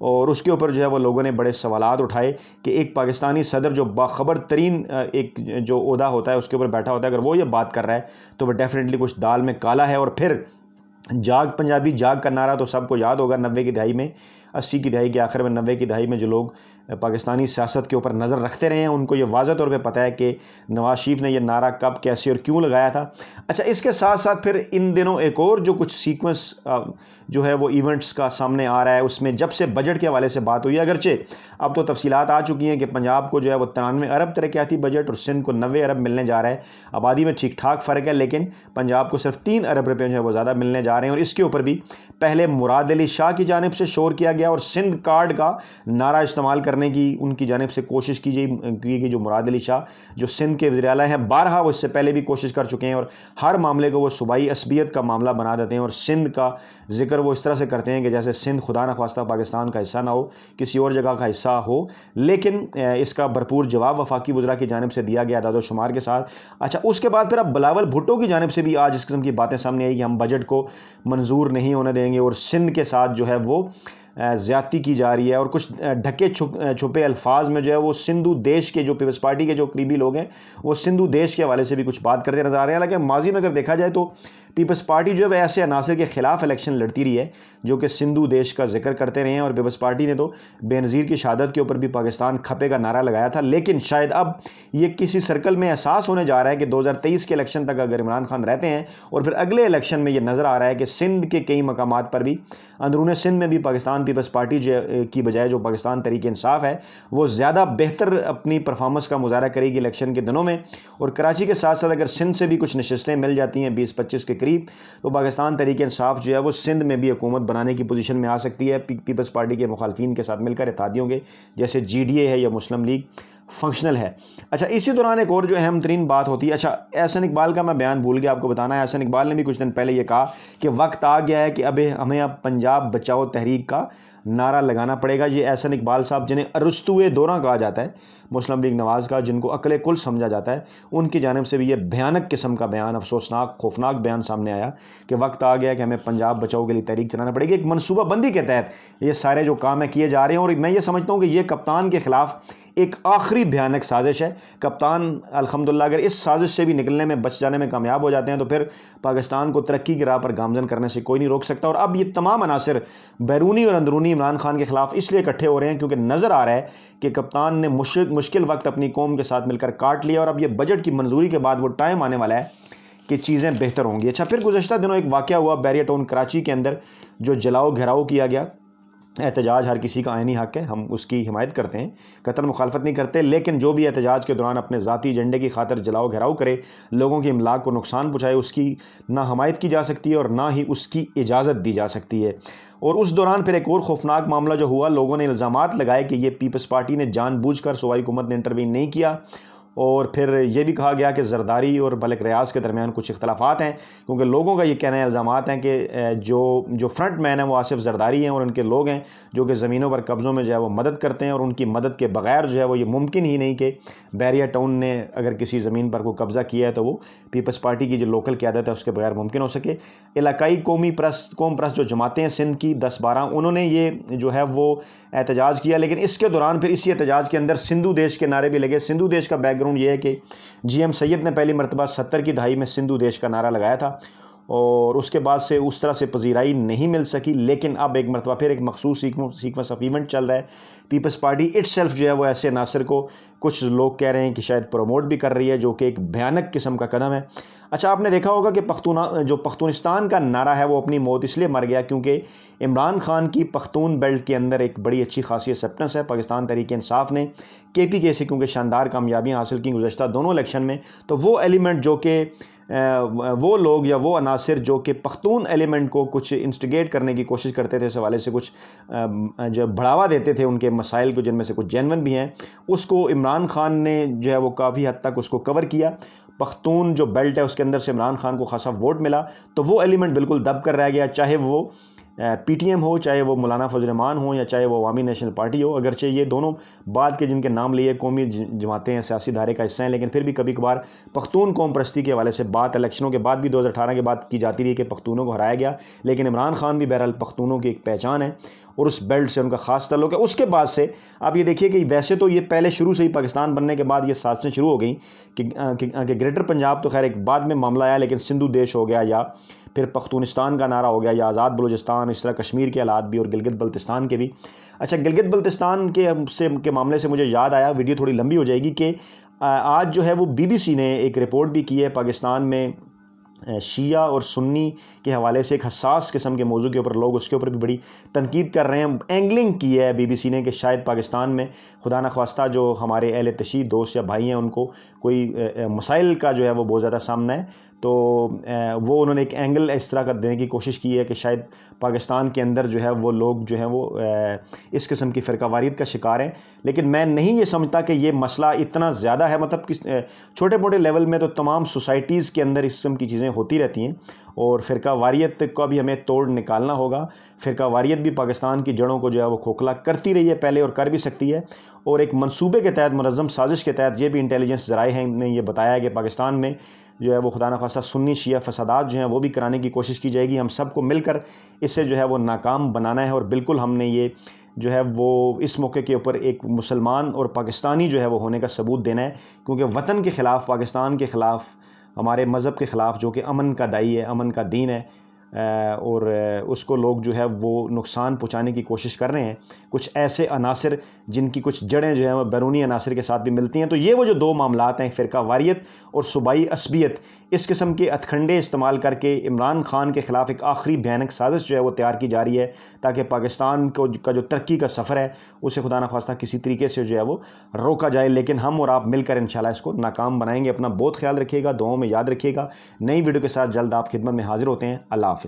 اور اس کے اوپر جو ہے وہ لوگوں نے بڑے سوالات اٹھائے کہ ایک پاکستانی صدر جو باخبر ترین ایک جو عہدہ ہوتا ہے اس کے اوپر بیٹھا ہوتا ہے، اگر وہ یہ بات کر رہا ہے تو وہ ڈیفینیٹلی کچھ دال میں کالا ہے۔ اور پھر جاگ پنجابی جاگ کا نعرہ تو سب کو یاد ہوگا 90 کی دہائی میں، 80 کی دہائی کے آخر میں، 90 کی دہائی میں جو لوگ پاکستانی سیاست کے اوپر نظر رکھتے رہے ہیں ان کو یہ واضح طور پہ پتہ ہے کہ نواز شریف نے یہ نعرہ کب، کیسے اور کیوں لگایا تھا۔ اچھا، اس کے ساتھ ساتھ پھر ان دنوں ایک اور جو کچھ سیکوینس جو ہے وہ ایونٹس کا سامنے آ رہا ہے، اس میں جب سے بجٹ کے حوالے سے بات ہوئی ہے، اگرچہ اب تو تفصیلات آ چکی ہیں کہ پنجاب کو جو ہے وہ 93 ارب ترقیاتی بجٹ اور سندھ کو 90 ارب ملنے جا رہا ہے۔ آبادی میں ٹھیک ٹھاک فرق ہے، لیکن پنجاب کو صرف 3 ارب روپے جو ہے وہ زیادہ ملنے جا رہے ہیں۔ اور اس کے اوپر بھی پہلے مراد علی شاہ کی جانب سے شور کیا گیا اور سندھ کارڈ کا نعرہ استعمال کرنے کی ان کی جانب سے کوشش کی گئی، جو مراد علی شاہ جو سندھ کے وزیر اعلیٰ ہیں، بارہا وہ اس سے پہلے بھی کوشش کر چکے ہیں اور ہر معاملے کو وہ صوبائی عصبیت کا معاملہ بنا دیتے ہیں اور سندھ کا ذکر وہ اس طرح سے کرتے ہیں کہ جیسے سندھ خدا نخواستہ پاکستان کا حصہ نہ ہو، کسی اور جگہ کا حصہ ہو۔ لیکن اس کا بھرپور جواب وفاقی وزراء کی جانب سے دیا گیا اعداد و شمار کے ساتھ۔ اچھا، اس کے بعد پھر اب بلاول بھٹو کی جانب سے بھی آج اس قسم کی باتیں سامنے آئی کہ ہم بجٹ کو منظور نہیں ہونے دیں گے اور سندھ کے ساتھ جو ہے وہ زیادتی کی جا رہی ہے، اور کچھ ڈھکے چھپے الفاظ میں جو ہے وہ سندھو دیش کے جو پیپلز پارٹی کے جو قریبی لوگ ہیں وہ سندھو دیش کے حوالے سے بھی کچھ بات کرتے نظر آ رہے ہیں۔ حالانکہ ماضی میں اگر دیکھا جائے تو پیپلز پارٹی جو ہے وہ ایسے عناصر کے خلاف الیکشن لڑتی رہی ہے جو کہ سندھو دیش کا ذکر کرتے رہے ہیں، اور پیپلز پارٹی نے تو بے نظیر کی شہادت کے اوپر بھی پاکستان کھپے کا نعرہ لگایا تھا۔ لیکن شاید اب یہ کسی سرکل میں احساس ہونے جا رہا ہے کہ 2023 کے الیکشن تک اگر عمران خان رہتے ہیں اور پھر اگلے الیکشن میں یہ نظر آ رہا ہے کہ سندھ کے کئی مقامات پر بھی، اندرون سندھ میں بھی پاکستان پیپلز پارٹی کی بجائے جو پاکستان تحریک انصاف ہے وہ زیادہ بہتر اپنی پرفارمنس کا مظاہرہ کرے گی الیکشن کے دنوں میں۔ اور کراچی کے ساتھ ساتھ اگر سندھ سے بھی کچھ نشستیں مل جاتی ہیں 20-25 کے قریب، تو پاکستان تحریک انصاف جو ہے وہ سندھ میں بھی حکومت بنانے کی پوزیشن میں آ سکتی ہے پیپلز پارٹی کے مخالفین کے ساتھ مل کر، اتحادیوں کے، جیسے جی ڈی اے ہے یا مسلم لیگ فنکشنل ہے۔ اچھا، اسی دوران ایک اور جو اہم ترین بات ہوتی ہے، اچھا احسن اقبال کا میں بیان بھول گیا آپ کو بتانا ہے۔ احسن اقبال نے بھی کچھ دن پہلے یہ کہا کہ وقت آ گیا ہے کہ ہمیں اب پنجاب بچاؤ تحریک کا نعرہ لگانا پڑے گا۔ یہ احسن اقبال صاحب جنہیں ارسطوئے دوراں کہا جاتا ہے، مسلم لیگ نواز کا، جن کو عقل کل سمجھا جاتا ہے، ان کی جانب سے بھی یہ بھیانک قسم کا بیان، افسوسناک خوفناک بیان سامنے آیا کہ وقت آ گیا کہ ہمیں پنجاب بچاؤ کے لیے تحریک چلانا پڑے گی۔ ایک منصوبہ بندی کے تحت یہ سارے جو کام ہیں کیے جا رہے ہیں، اور میں یہ سمجھتا ہوں کہ یہ کپتان کے خلاف ایک آخری بھیانک سازش ہے۔ کپتان الحمدللہ اگر اس سازش سے بھی نکلنے میں بچ جانے میں کامیاب ہو جاتے ہیں تو پھر پاکستان کو ترقی کی راہ پر گامزن کرنے سے کوئی نہیں روک سکتا۔ اور اب یہ تمام عناصر بیرونی اور اندرونی عمران خان کے خلاف اس لیے اکٹھے ہو رہے ہیں کیونکہ نظر آ رہا ہے کہ کپتان نے مشکل وقت اپنی قوم کے ساتھ مل کر کاٹ لیا، اور اب یہ بجٹ کی منظوری کے بعد وہ ٹائم آنے والا ہے کہ چیزیں بہتر ہوں گی۔ اچھا، پھر گزشتہ دنوں ایک واقعہ ہوا بیریا ٹاؤن کراچی کے اندر، جو جلاؤ گھیراؤ کیا گیا۔ احتجاج ہر کسی کا عینی حق ہے، ہم اس کی حمایت کرتے ہیں، قطعاً مخالفت نہیں کرتے، لیکن جو بھی احتجاج کے دوران اپنے ذاتی ایجنڈے کی خاطر جلاؤ گھیراؤ کرے، لوگوں کی املاک کو نقصان پہنچائے، اس کی نہ حمایت کی جا سکتی ہے اور نہ ہی اس کی اجازت دی جا سکتی ہے۔ اور اس دوران پھر ایک اور خوفناک معاملہ جو ہوا، لوگوں نے الزامات لگائے کہ یہ پیپلز پارٹی نے جان بوجھ کر، صوبائی حکومت نے انٹروین نہیں کیا، اور پھر یہ بھی کہا گیا کہ زرداری اور ملک ریاض کے درمیان کچھ اختلافات ہیں، کیونکہ لوگوں کا یہ کہنا ہے، الزامات ہیں کہ جو فرنٹ مین ہیں وہ آصف زرداری ہیں اور ان کے لوگ ہیں جو کہ زمینوں پر قبضوں میں جو ہے وہ مدد کرتے ہیں، اور ان کی مدد کے بغیر جو ہے وہ یہ ممکن ہی نہیں کہ بیریا ٹاؤن نے اگر کسی زمین پر کوئی قبضہ کیا ہے تو وہ پیپلز پارٹی کی جو لوکل قیادت ہے اس کے بغیر ممکن ہو سکے۔ علاقائی قوم پرست جو جماعتیں ہیں سندھ کی 10-12، انہوں نے یہ جو ہے وہ احتجاج کیا، لیکن اس کے دوران پھر اسی احتجاج کے اندر سندھو دیش کے نعرے بھی لگے۔ سندھو دیش کا بیک گراؤنڈ یہ ہے کہ جی ایم سید نے پہلی مرتبہ 70 کی دہائی میں سندھو دیش کا نعرہ لگایا تھا، اور اس کے بعد سے اس طرح سے پذیرائی نہیں مل سکی، لیکن اب ایک مرتبہ پھر ایک مخصوص سیکوینس آف ایونٹ چل رہا ہے۔ پیپلز پارٹی اٹ سیلف جو ہے وہ ایسے عناصر کو کچھ لوگ کہہ رہے ہیں کہ شاید پروموٹ بھی کر رہی ہے، جو کہ ایک بھیانک قسم کا قدم ہے۔ اچھا، آپ نے دیکھا ہوگا کہ جو پختونستان کا نعرہ ہے وہ اپنی موت اس لیے مر گیا کیونکہ عمران خان کی پختون بیلٹ کے اندر ایک بڑی اچھی خاصی ایکسیپٹنس ہے۔ پاکستان تحریک انصاف نے کے پی کے سے کیونکہ شاندار کامیابیاں حاصل کی گزشتہ دونوں الیکشن میں، تو وہ ایلیمنٹ جو کہ وہ لوگ یا وہ عناصر جو کہ پختون ایلیمنٹ کو کچھ انسٹیگیٹ کرنے کی کوشش کرتے تھے، اس حوالے سے کچھ جو بڑھاوا دیتے تھے ان کے مسائل کو، جن میں سے کچھ جینون بھی ہیں، اس کو عمران خان نے جو ہے وہ کافی حد تک اس کو کور کیا۔ پختون جو بیلٹ ہے اس کے اندر سے عمران خان کو خاصا ووٹ ملا، تو وہ ایلیمنٹ بالکل دب کر رہ گیا، چاہے وہ پی ٹی ایم ہو، چاہے وہ مولانا فضل الرحمان ہوں، یا چاہے وہ عوامی نیشنل پارٹی ہو، اگرچہ یہ دونوں بعد کے جن کے نام لیے قومی جماعتیں ہیں، سیاسی دھارے کا حصہ ہیں، لیکن پھر بھی کبھی کبھار پختون قوم پرستی کے حوالے سے بات الیکشنوں کے بعد بھی 2018 کے بعد کی جاتی رہی کہ پختونوں کو ہرایا گیا، لیکن عمران خان بھی بہرحال پختونوں کی ایک پہچان ہے اور اس بیلٹ سے ان کا خاص تعلق ہے۔ اس کے بعد سے آپ یہ دیکھیے کہ ویسے تو یہ پہلے شروع سے ہی پاکستان بننے کے بعد یہ سازشیں شروع ہو گئیں کہ گریٹر پنجاب تو خیر ایک بعد میں معاملہ آیا، لیکن سندھو دیش ہو گیا، یا پھر پختونستان کا نعرہ ہو گیا، یا آزاد بلوچستان، اس طرح کشمیر کے حالات بھی اور گلگت بلتستان کے بھی۔ اچھا، گلگت بلتستان کے معاملے سے مجھے یاد آیا، ویڈیو تھوڑی لمبی ہو جائے گی، کہ آج جو ہے وہ بی بی سی نے ایک رپورٹ بھی کی ہے پاکستان میں شیعہ اور سنی کے حوالے سے، ایک حساس قسم کے موضوع کے اوپر لوگ اس کے اوپر بھی بڑی تنقید کر رہے ہیں۔ اینگلنگ کی ہے بی بی سی نے کہ شاید پاکستان میں خدا نخواستہ جو ہمارے اہل تشیع دوست یا بھائی ہیں ان کو کوئی مسائل کا جو ہے وہ بہت زیادہ سامنا ہے، تو وہ انہوں نے ایک اینگل اس طرح کا دینے کی کوشش کی ہے کہ شاید پاکستان کے اندر جو ہے وہ لوگ جو ہیں وہ اس قسم کی فرقہ واریت کا شکار ہیں۔ لیکن میں نہیں یہ سمجھتا کہ یہ مسئلہ اتنا زیادہ ہے، مطلب چھوٹے موٹے لیول میں تو تمام سوسائٹیز کے اندر اس قسم کی چیزیں ہوتی رہتی ہیں، اور فرقہ واریت کو بھی ہمیں توڑ نکالنا ہوگا۔ فرقہ واریت بھی پاکستان کی جڑوں کو جو ہے وہ کھوکھلا کرتی رہی ہے پہلے اور کر بھی سکتی ہے، اور ایک منصوبے کے تحت، منظم سازش کے تحت، یہ بھی انٹیلیجنس ذرائع ہیں نے یہ بتایا ہے کہ پاکستان میں جو ہے وہ خدا نخواستہ سنی شیعہ فسادات جو ہیں وہ بھی کرانے کی کوشش کی جائے گی۔ ہم سب کو مل کر اسے جو ہے وہ ناکام بنانا ہے، اور بالکل ہم نے یہ جو ہے وہ اس موقع کے اوپر ایک مسلمان اور پاکستانی جو ہے وہ ہونے کا ثبوت دینا ہے، کیونکہ وطن کے خلاف، پاکستان کے خلاف، ہمارے مذہب کے خلاف جو کہ امن کا داعی ہے، امن کا دین ہے، اور اس کو لوگ جو ہے وہ نقصان پہنچانے کی کوشش کر رہے ہیں، کچھ ایسے عناصر جن کی کچھ جڑیں جو ہیں وہ بیرونی عناصر کے ساتھ بھی ملتی ہیں۔ تو یہ وہ جو دو معاملات ہیں، فرقہ واریت اور صوبائی عصبیت، اس قسم کے ہتھکنڈے استعمال کر کے عمران خان کے خلاف ایک آخری بھیانک سازش جو ہے وہ تیار کی جا رہی ہے، تاکہ پاکستان کا جو ترقی کا سفر ہے اسے خدا نخواستہ کسی طریقے سے جو ہے وہ روکا جائے۔ لیکن ہم اور آپ مل کر انشاءاللہ اس کو ناکام بنائیں گے۔ اپنا بہت خیال رکھیے گا، دعاؤں میں یاد رکھیے گا۔ نئی ویڈیو کے ساتھ جلد آپ خدمت میں حاضر ہوتے ہیں۔ اللہ حافظ۔